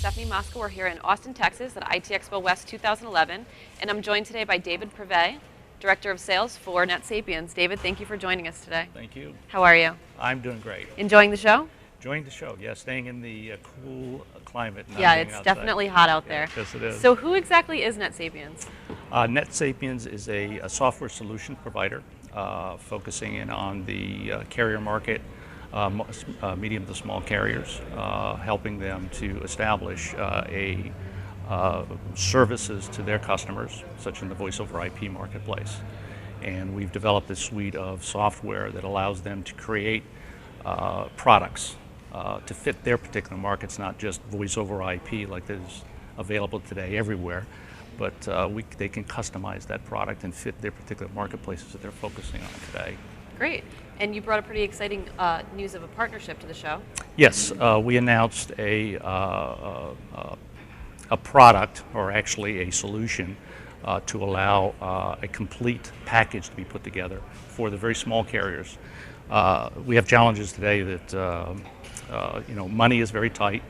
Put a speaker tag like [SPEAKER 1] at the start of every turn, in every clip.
[SPEAKER 1] Stefanie Mosca. We're here in Austin, Texas at IT Expo West 2011, and I'm joined today by David Privee, Director of Sales for NetSapiens. David, thank you for joining us today.
[SPEAKER 2] Thank you.
[SPEAKER 1] How are you?
[SPEAKER 2] I'm doing great.
[SPEAKER 1] Enjoying the show?
[SPEAKER 2] Enjoying the show, yeah, staying in the cool climate.
[SPEAKER 1] Yeah, it's outside. Definitely hot out there.
[SPEAKER 2] Yes, it is.
[SPEAKER 1] So who exactly is NetSapiens?
[SPEAKER 2] NetSapiens is a software solution provider focusing in on the carrier market, medium to small carriers, helping them to establish services to their customers, such in the voice over IP marketplace. And we've developed a suite of software that allows them to create products to fit their particular markets, not just voice over IP like is available today everywhere, but they can customize that product and fit their particular marketplaces that they're focusing on today.
[SPEAKER 1] Great. And you brought a pretty exciting news of a partnership to the show.
[SPEAKER 2] Yes, we announced a product, or actually a solution, to allow a complete package to be put together for the very small carriers. We have challenges today that money is very tight.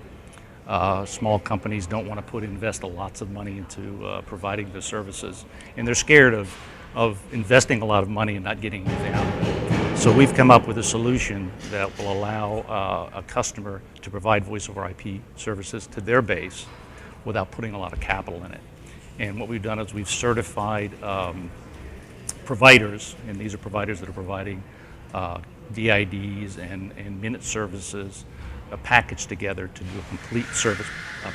[SPEAKER 2] Small companies don't want to invest lots of money into providing the services, and they're scared of investing a lot of money and not getting anything out of it. So we've come up with a solution that will allow a customer to provide voice over IP services to their base without putting a lot of capital in it. And what we've done is we've certified providers, and these are providers that are providing DIDs and minute services, packaged together to do a complete service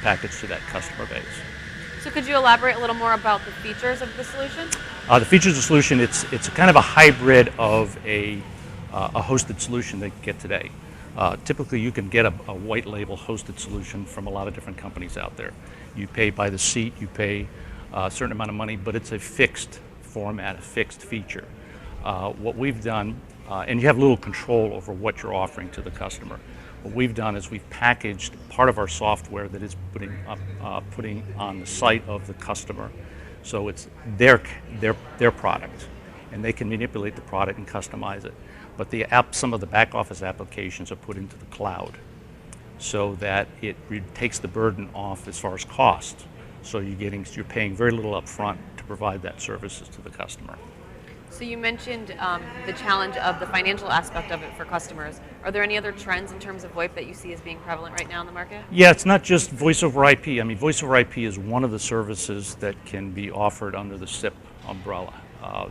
[SPEAKER 2] package to that customer base.
[SPEAKER 1] So could you elaborate a little more about the features of the solution?
[SPEAKER 2] The features of the solution, it's kind of a hybrid of a hosted solution that you get today. Typically you can get a white label hosted solution from a lot of different companies out there. You pay by the seat, you pay a certain amount of money, but it's a fixed format, a fixed feature. What we've done, and you have little control over what you're offering to the customer. What we've done is we've packaged part of our software that is putting on the site of the customer, so it's their product, and they can manipulate the product and customize it. But some of the back office applications are put into the cloud, so that it takes the burden off as far as cost. So you're paying very little up front to provide that services to the customer.
[SPEAKER 1] So you mentioned the challenge of the financial aspect of it for customers. Are there any other trends in terms of VoIP that you see as being prevalent right now in the market?
[SPEAKER 2] Yeah, it's not just voice over IP. I mean, voice over IP is one of the services that can be offered under the SIP umbrella.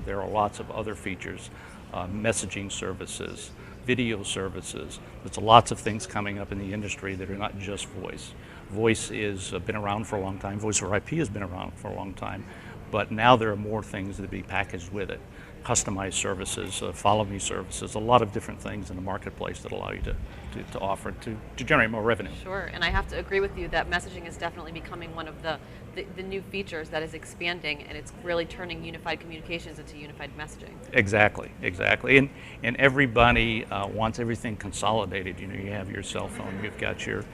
[SPEAKER 2] There are lots of other features, messaging services, video services. There's lots of things coming up in the industry that are not just voice. Voice has been around for a long time. Voice over IP has been around for a long time. But now there are more things that be packaged with it. Customized services, follow me services, a lot of different things in the marketplace that allow you to offer to generate more revenue.
[SPEAKER 1] Sure, and I have to agree with you that messaging is definitely becoming one of the new features that is expanding, and it's really turning unified communications into unified messaging.
[SPEAKER 2] Exactly. And everybody wants everything consolidated. You know, you have your cell phone, you've got your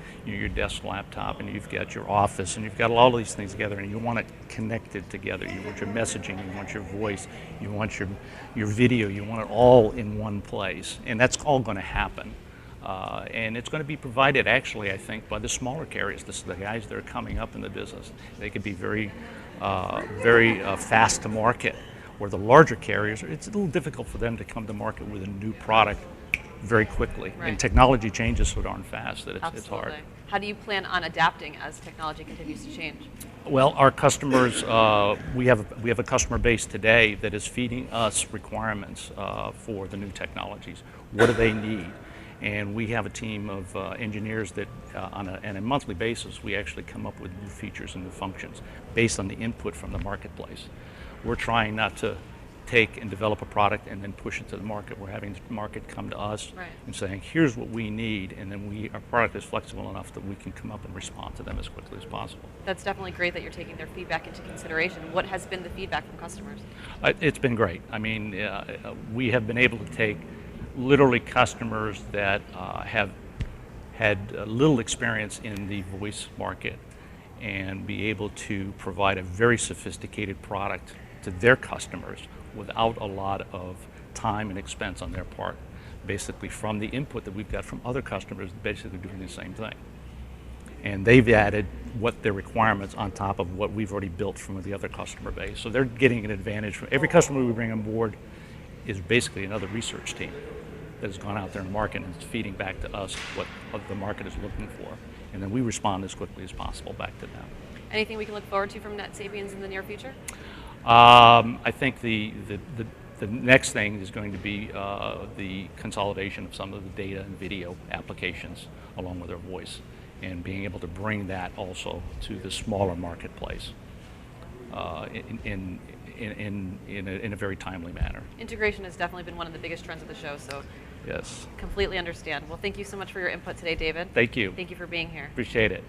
[SPEAKER 2] desk laptop, and you've got your office, and you've got all these things together, and you want it connected together. You want your messaging, you want your voice, you want your video, you want it all in one place, and that's all going to happen. And it's going to be provided, actually, I think, by the smaller carriers, the guys that are coming up in the business. They could be very fast to market, where the larger carriers, it's a little difficult for them to come to market with a new product very quickly. Right. And technology changes so darn fast that it's hard.
[SPEAKER 1] How do you plan on adapting as technology continues to change?
[SPEAKER 2] Well, our customers, we have a customer base today that is feeding us requirements for the new technologies. What do they need? And we have a team of engineers that on a monthly basis, we actually come up with new features and new functions based on the input from the marketplace. We're trying not to take and develop a product and then push it to the market. We're having the market come to us and saying, here's what we need, and then our product is flexible enough that we can come up and respond to them as quickly as possible.
[SPEAKER 1] That's definitely great that you're taking their feedback into consideration. What has been the feedback from customers?
[SPEAKER 2] It's been great. I mean, we have been able to take literally customers that have had little experience in the voice market and be able to provide a very sophisticated product to their customers without a lot of time and expense on their part, basically from the input that we've got from other customers basically doing the same thing. and they've added what their requirements on top of what we've already built from the other customer base. So they're getting an advantage from every customer we bring on board is basically another research team that has gone out there in the market and is feeding back to us what the market is looking for. And then we respond as quickly as possible back to them.
[SPEAKER 1] Anything we can look forward to from NetSapiens in the near future?
[SPEAKER 2] I think the next thing is going to be the consolidation of some of the data and video applications along with our voice, and being able to bring that also to the smaller marketplace in a very timely manner.
[SPEAKER 1] Integration has definitely been one of the biggest trends of the show, so
[SPEAKER 2] yes,
[SPEAKER 1] completely understand. Well, thank you so much for your input today, David.
[SPEAKER 2] Thank you.
[SPEAKER 1] Thank you for being here.
[SPEAKER 2] Appreciate it.